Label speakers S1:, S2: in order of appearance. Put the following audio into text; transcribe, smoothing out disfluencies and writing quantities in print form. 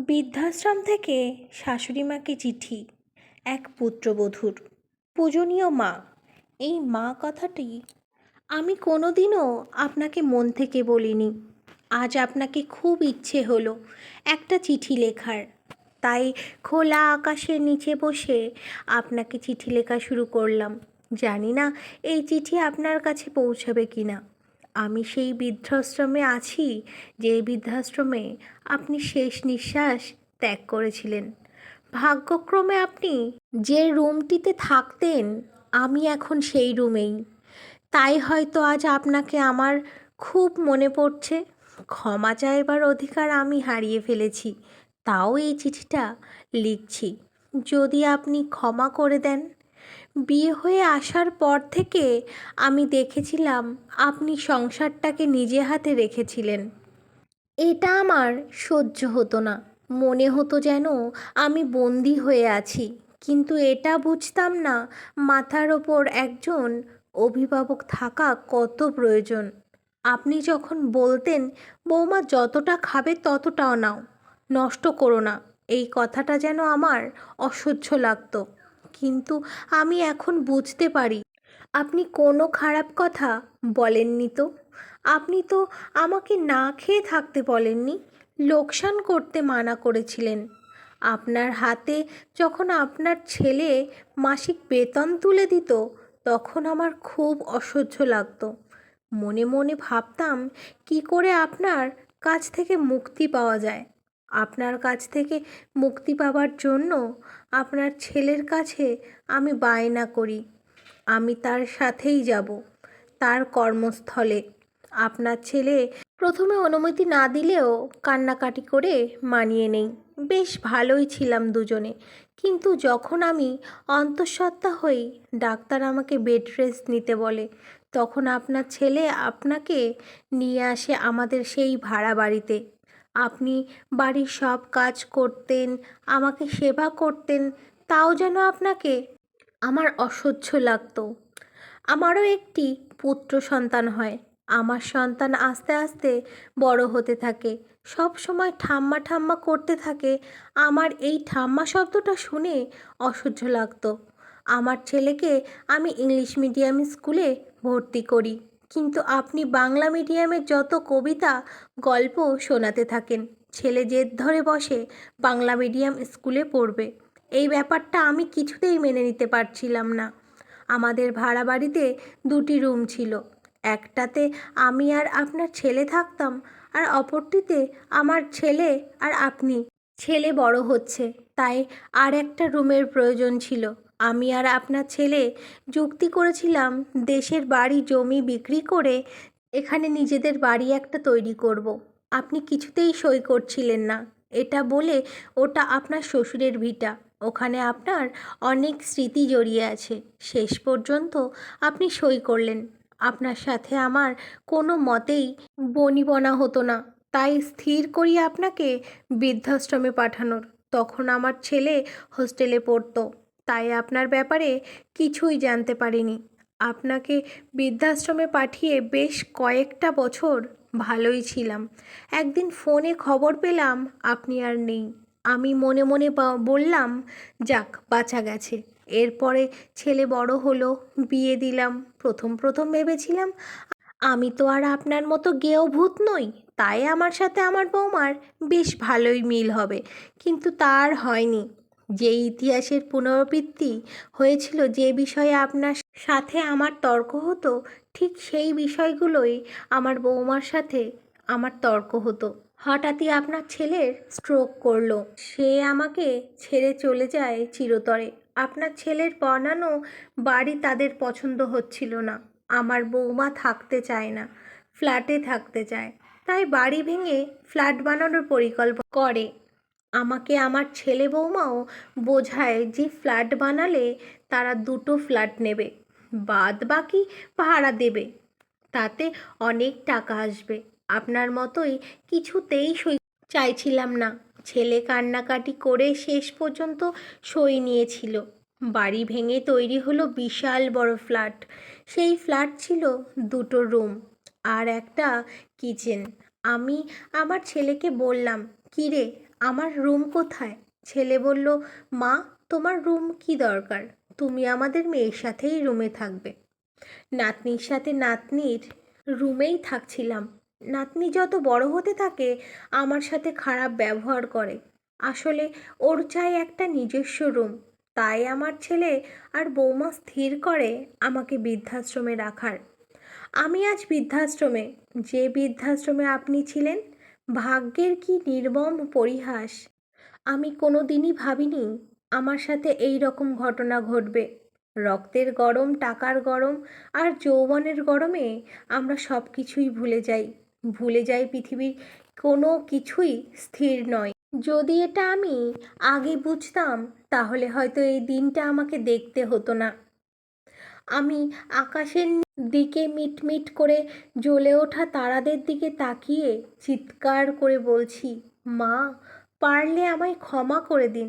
S1: বৃদ্ধাশ্রম থেকে শাশুড়ি মাকে চিঠি। এক পুত্রবধূর। পূজনীয় মা, এই মা কথাটি আমি কোনোদিনও আপনাকে মন থেকে বলিনি। আজ আপনাকে খুব ইচ্ছে হলো একটা চিঠি লেখার, তাই খোলা আকাশের নিচে বসে আপনাকে চিঠি লেখা শুরু করলাম। জানি না এই চিঠি আপনার কাছে পৌঁছাবে কি না। আমি সেই বৃদ্ধাশ্রমে আছি যে বৃদ্ধাশ্রমে আপনি শেষ নিঃশ্বাস ত্যাগ করেছিলেন। ভাগ্যক্রমে আপনি যে রুমটিতে থাকতেন আমি এখন সেই রুমেই। তাই হয়তো আজ আপনাকে আমার খুব মনে পড়ছে। ক্ষমা চাইবার অধিকার আমি হারিয়ে ফেলেছি, তাও এই চিঠিটা লিখছি, যদি আপনি ক্ষমা করে দেন। বিয়ে হয়ে আসার পর থেকে আমি দেখেছিলাম আপনি সংসারটাকে নিজে হাতে রেখেছিলেন। এটা আমার সহ্য হতো না, মনে হতো যেন আমি বন্দি হয়ে আছি। কিন্তু এটা বুঝতাম না মাথার ওপর একজন অভিভাবক থাকা কত প্রয়োজন। আপনি যখন বলতেন, বৌমা যতটা খাবে ততটাও নাও, নষ্ট করো না, এই কথাটা যেন আমার অসহ্য লাগতো। কিন্তু আমি এখন বুঝতে পারি আপনি কোনো খারাপ কথা বলেননি তো। আপনি তো আমাকে না খেয়ে থাকতে বলেননি, লোকসান করতে মানা করেছিলেন। আপনার হাতে যখন আপনার ছেলে মাসিক বেতন তুলে দিত তখন আমার খুব অসহ্য লাগতো। মনে মনে ভাবতাম কি করে আপনার কাছ থেকে মুক্তি পাওয়া যায়। আপনার কাছ থেকে মুক্তি পাওয়ার জন্য আপনার ছেলের কাছে আমি বায়না করি আমি তার সাথেই যাব, তার কর্মস্থলে। আপনার ছেলে প্রথমে অনুমতি না দিলেও কান্নাকাটি করে মানিয়ে নেই। বেশ ভালোই ছিলাম দুজনে। কিন্তু যখন আমি অন্তঃসত্ত্বা হই, ডাক্তার আমাকে বেড রেস্ট নিতে বলে, তখন আপনার ছেলে আপনাকে নিয়ে আসে আমাদের সেই ভাড়া বাড়িতে। আপনি বাড়ির সব কাজ করতেন, আমাকে সেবা করতেন, তাও যেন আপনাকে আমার অসহ্য লাগতো। আমারও একটি পুত্র সন্তান হয়। আমার সন্তান আস্তে আস্তে বড় হতে থাকে, সব সময় ঠাম্মা ঠাম্মা করতে থাকে। আমার এই ঠাম্মা শব্দটা শুনে অসহ্য লাগতো। আমার ছেলেকে আমি ইংলিশ মিডিয়াম স্কুলে ভর্তি করি, কিন্তু আপনি বাংলা মিডিয়ামের যত কবিতা গল্প শোনাতে থাকেন। ছেলে জেদ ধরে বসে বাংলা মিডিয়াম স্কুলে পড়বে। এই ব্যাপারটা আমি কিছুতেই মেনে নিতে পারছিলাম না। আমাদের ভাড়া বাড়িতে দুটি রুম ছিল, একটাতে আমি আর আপনার ছেলে থাকতাম, আর অপরটিতে আমার ছেলে আর আপনি। ছেলে বড় হচ্ছে, তাই আর একটা রুমের প্রয়োজন ছিল। আমি আর আপনার ছেলে যুক্তি করেছিলাম দেশের বাড়ি জমি বিক্রি করে এখানে নিজেদের বাড়ি একটা তৈরি করব। আপনি কিছুতেই সই করছিলেন না, এটা বলে ওটা আপনার শ্বশুরের ভিটা, ওখানে আপনার অনেক স্মৃতি জড়িয়ে আছে। শেষ পর্যন্ত আপনি সই করলেন। আপনার সাথে আমার কোনো মতেই বনিবনা হতো না, তাই স্থির করি আপনাকে বৃদ্ধাশ্রমে পাঠানোর। তখন আমার ছেলে হোস্টেলে পড়তো, তাই আপনার ব্যাপারে কিছুই জানতে পারিনি। আপনাকে বৃদ্ধাশ্রমে পাঠিয়ে বেশ কয়েকটা বছর ভালোই ছিলাম। একদিন ফোনে খবর পেলাম আপনি আর নেই। আমি মনে মনে বললাম, যাক বাঁচা গেছে। এরপরে ছেলে বড় হলো, বিয়ে দিলাম। প্রথম প্রথম ভেবেছিলাম আমি তো আর আপনার মতো গেঁয়ো ভূত নই, তাই আমার সাথে আমার বৌমার বেশ ভালোই মিল হবে। কিন্তু তা আর হয়নি। যে ইতিহাসের পুনরাবৃত্তি হয়েছিল, যে বিষয়ে আপনার সাথে আমার তর্ক হতো, ঠিক সেই বিষয়গুলোই আমার বৌমার সাথে আমার তর্ক হতো। হঠাৎই আপনার ছেলের স্ট্রোক করলো, সে আমাকে ছেড়ে চলে যায় চিরতরে। আপনার ছেলের বানানো বাড়ি তাদের পছন্দ হচ্ছিল না। আমার বৌমা থাকতে চায় না, ফ্ল্যাটে থাকতে চায়, তাই বাড়ি ভেঙে ফ্ল্যাট বানানোর পরিকল্পনা করে। আমাকে আমার ছেলে বৌমাও বোঝায় যে ফ্ল্যাট বানালে তারা দুটো ফ্ল্যাট নেবে, বাদ বাকি ভাড়া দেবে, তাতে অনেক টাকা আসবে। আপনার মতোই কিছুতেই সই চাইছিলাম না। ছেলে কান্নাকাটি করে শেষ পর্যন্ত সই নিয়েছিল। বাড়ি ভেঙে তৈরি হলো বিশাল বড় ফ্ল্যাট। সেই ফ্ল্যাট ছিল দুটো রুম আর একটা কিচেন। আমি আমার ছেলেকে বললাম, কী রে, আমার রুম কোথায়? ছেলে বলল, মা, তোমার রুম কি দরকার? তুমি আমাদের মেয়ের সাথেই রুমে থাকবে। নাতনির সাথে নাতনির রুমেই থাকছিলাম। নাতনি যত বড় হতে থাকে আমার সাথে খারাপ ব্যবহার করে। আসলে ওর চাই একটা নিজস্ব রুম। তাই আমার ছেলে আর বৌমা স্থির করে আমাকে বৃদ্ধাশ্রমে রাখার। আমি আজ বৃদ্ধাশ্রমে, যে বৃদ্ধাশ্রমে আপনি ছিলেন। ভাগ্যের কি নির্মম পরিহাস! আমি কোনো দিনই ভাবিনি আমার সাথে এই রকম ঘটনা ঘটবে। রক্তের গরম, টাকার গরম আর যৌবনের গরমে আমরা সব কিছুই ভুলে যাই। ভুলে যাই পৃথিবীর কোনো কিছুই স্থির নয়। যদি এটা আমি আগে বুঝতাম তাহলে হয়তো এই দিনটা আমাকে দেখতে হতো না। আমি আকাশের দিকে মিটমিট করে জ্বলে ওঠা তারাদের দিকে তাকিয়ে চিৎকার করে বলছি, মা, পারলে আমায় ক্ষমা করে দিন।